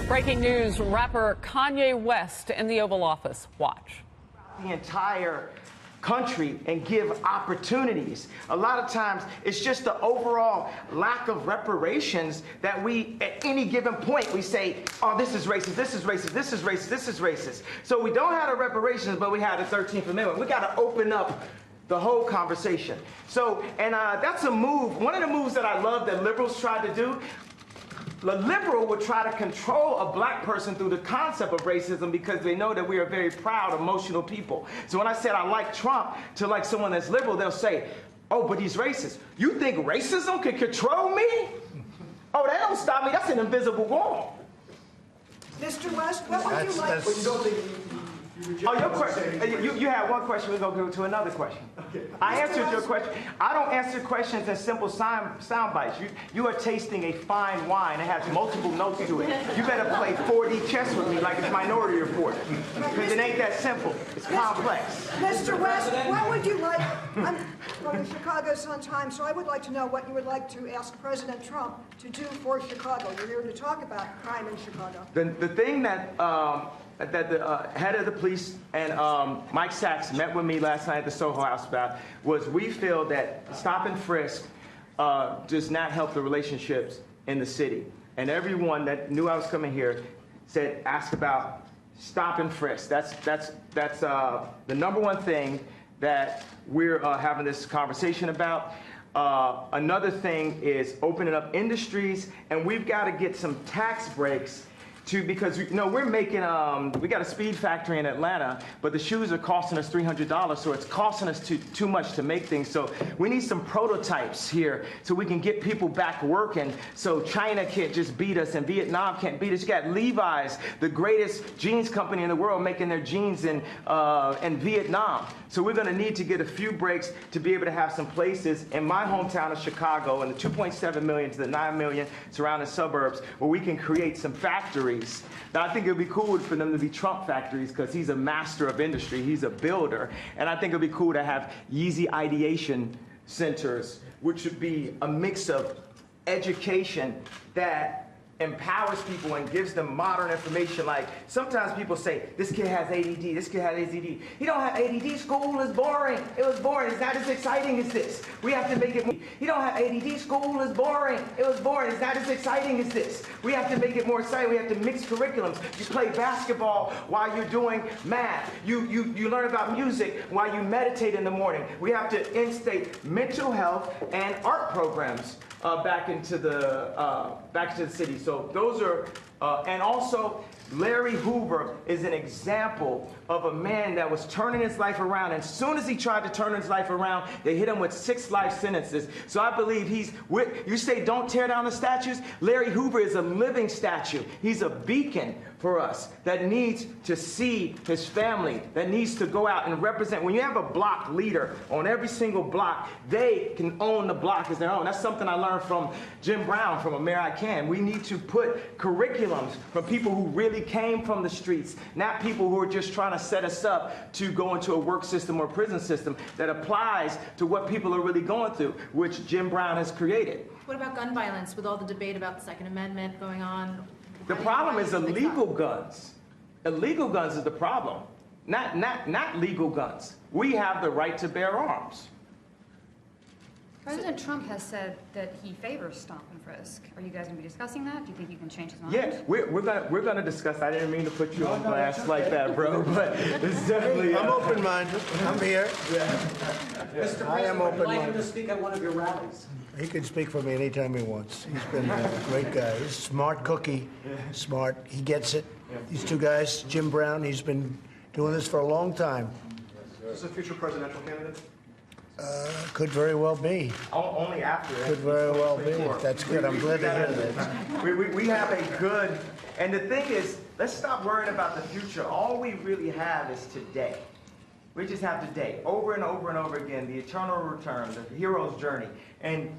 Breaking news, rapper Kanye West in the Oval Office. Watch. The entire country and give opportunities. A lot of times it's just the overall lack of reparations that we, at any given point, we say, oh, this is racist, this is racist, this is racist, this is racist. So we don't have the reparations, but we have the 13th Amendment. We got to open up the whole conversation. So, and that's a move, one of the moves that I love that liberals tried to do. The liberal would try to control a black person through the concept of racism because they know that we are very proud, emotional people. So when I said I like Trump to like someone that's liberal, they'll say, oh, but he's racist. You think racism can control me? Oh, that don't stop me. That's an invisible wall. Mr. West, what would you like? But you don't think oh, your question. You had one question. We're going to go to another question. Okay. I answered your question. I don't answer questions in simple sound bites. You are tasting a fine wine. It has multiple notes to it. You better play 4D chess with me like it's Minority Report. Because it ain't that simple. It's complex. Mr. West, what would you like? I'm going to Chicago sometime, so I would like to know what you would like to ask President Trump to do for Chicago. You're here to talk about crime in Chicago. The thing that the head of the police and Mike Sachs met with me last night at the Soho House about was we feel that stop and frisk does not help the relationships in the city. And everyone that knew I was coming here said, ask about stop and frisk. That's the number one thing that we're having this conversation about. Another thing is opening up industries, and we've got to get some tax breaks because we're making we got a speed factory in Atlanta, but the shoes are costing us $300, so it's costing us too much to make things. So we need some prototypes here so we can get people back working. So China can't just beat us and Vietnam can't beat us. You got Levi's, the greatest jeans company in the world, making their jeans in Vietnam. So we're going to need to get a few breaks to be able to have some places in my hometown of Chicago and the 2.7 million to the 9 million surrounding suburbs where we can create some factories. Now, I think it would be cool for them to be Trump factories because he's a master of industry. He's a builder. And I think it would be cool to have Yeezy ideation centers, which would be a mix of education that empowers people and gives them modern information. Like sometimes people say, this kid has ADD, this kid has ADD. He don't have ADD, school is boring. It was boring, it's not as exciting as this. We have to make it, he don't have ADD, school is boring. It was boring, it's not as exciting as this. We have to make it more exciting, we have to mix curriculums. You play basketball while you're doing math. You learn about music while you meditate in the morning. We have to instate mental health and art programs back into the city. So those are, and also Larry Hoover is an example of a man that was turning his life around. And as soon as he tried to turn his life around, they hit him with 6 life sentences. So I believe you say don't tear down the statues. Larry Hoover is a living statue. He's a beacon for us that needs to see his family, that needs to go out and represent. When you have a block leader on every single block, they can own the block as their own. That's something I learned from Jim Brown from A Mayor I Can. We need to put curriculums from people who really came from the streets, not people who are just trying to set us up to go into a work system or prison system that applies to what people are really going through, which Jim Brown has created. What about gun violence with all the debate about the Second Amendment going on? The problem is illegal guns. Illegal guns is the problem, not legal guns. We have the right to bear arms. President Trump has said that he favors stop and frisk. Are you guys going to be discussing that? Do you think you can change his mind? Yeah, we're gonna discuss. I didn't mean to put you on blast like that, bro. But it's definitely. I'm open-minded. I'm here. Yeah. Mr. I am President, would you like him open-minded. to speak at one of your rallies? He can speak for me anytime he wants. He's been a great guy. He's a smart cookie. Smart. He gets it. These two guys, Jim Brown, he's been doing this for a long time. Is this a future presidential candidate? Could very well be. Only after. Could very well be. That's good. I'm glad to hear that. We have a good, and the thing is, let's stop worrying about the future. All we really have is today. We just have today, over and over and over again, the eternal return, the hero's journey. And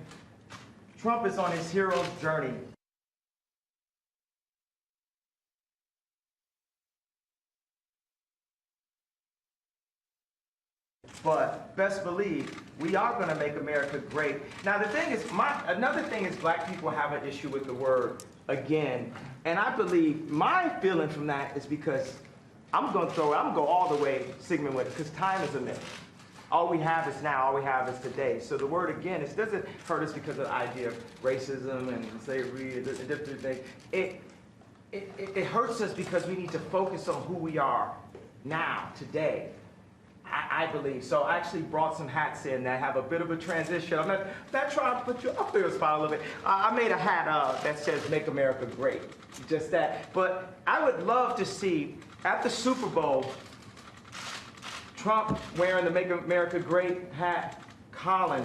Trump is on his hero's journey. But best believe, we are going to make America great. Now, the thing is, another thing is black people have an issue with the word again. And I believe my feeling from that is because I'm going to go all the way Sigmund with it, because time is a myth. All we have is now, all we have is today. So the word again, it doesn't hurt us because of the idea of racism and slavery and different things. It hurts us because we need to focus on who we are now, today. I believe. So I actually brought some hats in that have a bit of a transition. I'm not trying to put you up there a spot a little bit. I made a hat that says Make America Great. Just that. But I would love to see, at the Super Bowl, Trump wearing the Make America Great hat, Colin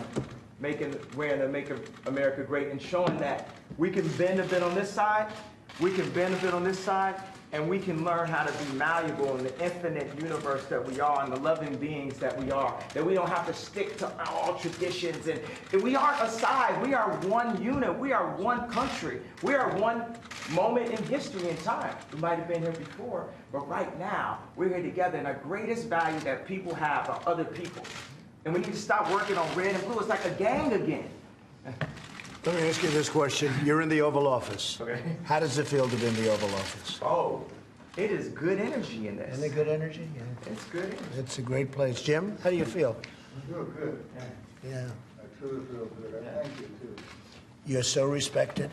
wearing the Make America Great, and showing that we can bend a bit on this side, we can bend a bit on this side, and we can learn how to be malleable in the infinite universe that we are and the loving beings that we are. That we don't have to stick to all traditions. And we aren't a side. We are one unit. We are one country. We are one moment in history and time. We might have been here before, but right now, we're here together. And the greatest value that people have are other people. And we need to stop working on red and blue. It's like a gang again. Let me ask you this question. You're in the Oval Office. Okay. How does it feel to be in the Oval Office? Oh, it is good energy in this. Isn't it good energy? Yeah. It's good energy. It's a great place. Jim, how do you feel? I feel good. Yeah. I truly feel good. I thank you, too. You're so respected.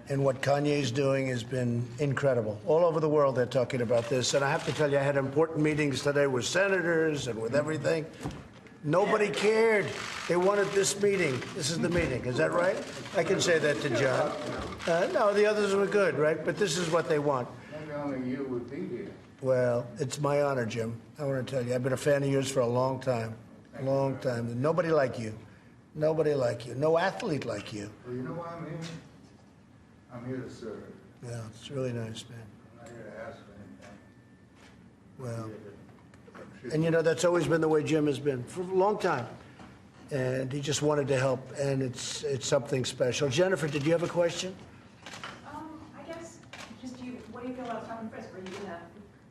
And what Kanye's doing has been incredible. All over the world, they're talking about this. And I have to tell you, I had important meetings today with senators and with everything. Nobody cared. They wanted this meeting. This is the meeting. Is that right? I can say that to John. No, the others were good, right? But this is what they want. Maybe only you would be here. Well, it's my honor, Jim. I want to tell you, I've been a fan of yours for a long time. Long time. Nobody like you. Nobody like you. No athlete like you. Well, you know why I'm here? I'm here to serve. Yeah, it's really nice, man. I'm not here to ask for anything. Well, and you know, that's always been the way Jim has been for a long time. And he just wanted to help, and it's something special. Jennifer, did you have a question? I guess, what do you feel about stop and frisk? Are you gonna?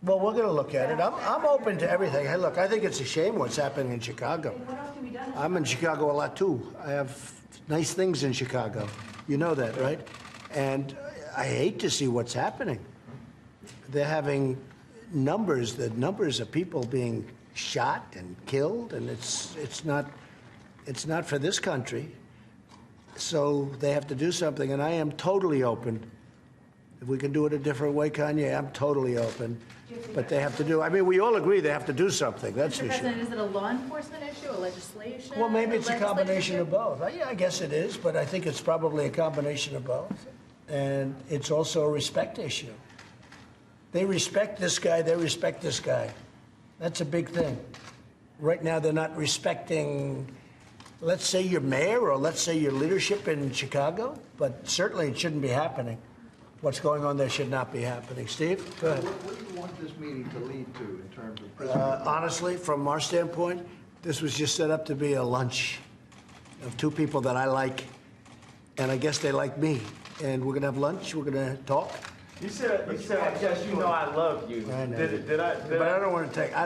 Well, we're going to look at it. I'm open to everything. Hey, look, I think it's a shame what's happening in Chicago. What else can be done? I'm in Chicago a lot, too. I have nice things in Chicago. You know that, right? And I hate to see what's happening. They're having the numbers of people being shot and killed, and it's not for this country. So they have to do something, and I am totally open. If we can do it a different way, Kanye, I'm totally open. But they have to do, I mean, we all agree they have to do something, that's for Mr. sure. President, is it a law enforcement issue, a legislation? Well, maybe it's a legislative combination issue? of both. Yeah, I guess it is, but I think it's probably a combination of both. And it's also a respect issue. They respect this guy, they respect this guy. That's a big thing. Right now, they're not respecting, let's say, your mayor or let's say your leadership in Chicago, but certainly it shouldn't be happening. What's going on there should not be happening. Steve, go ahead. What do you want this meeting to lead to in terms of prison? Honestly, from our standpoint, this was just set up to be a lunch of two people that I like, and I guess they like me. And we're going to have lunch, we're going to talk. You said, yes, you know I love you. I know. Did I? But I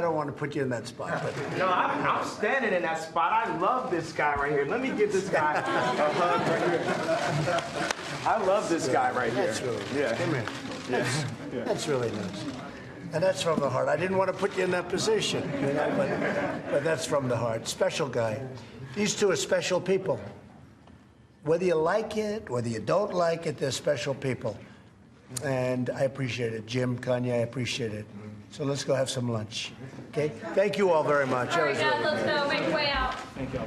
don't want to put you in that spot. But No, I'm standing in that spot. I love this guy right here. Let me give this guy a hug right here. I love this guy right here. that's really nice. Yeah. Come here. That's really nice. And that's from the heart. I didn't want to put you in that position, you know, but that's from the heart. Special guy. These two are special people. Whether you like it, whether you don't like it, they're special people. And I appreciate it. Jim, Kanye, I appreciate it. So let's go have some lunch. Okay? Thank you all very much. All right, guys, let's go. Make your way out. Thank you.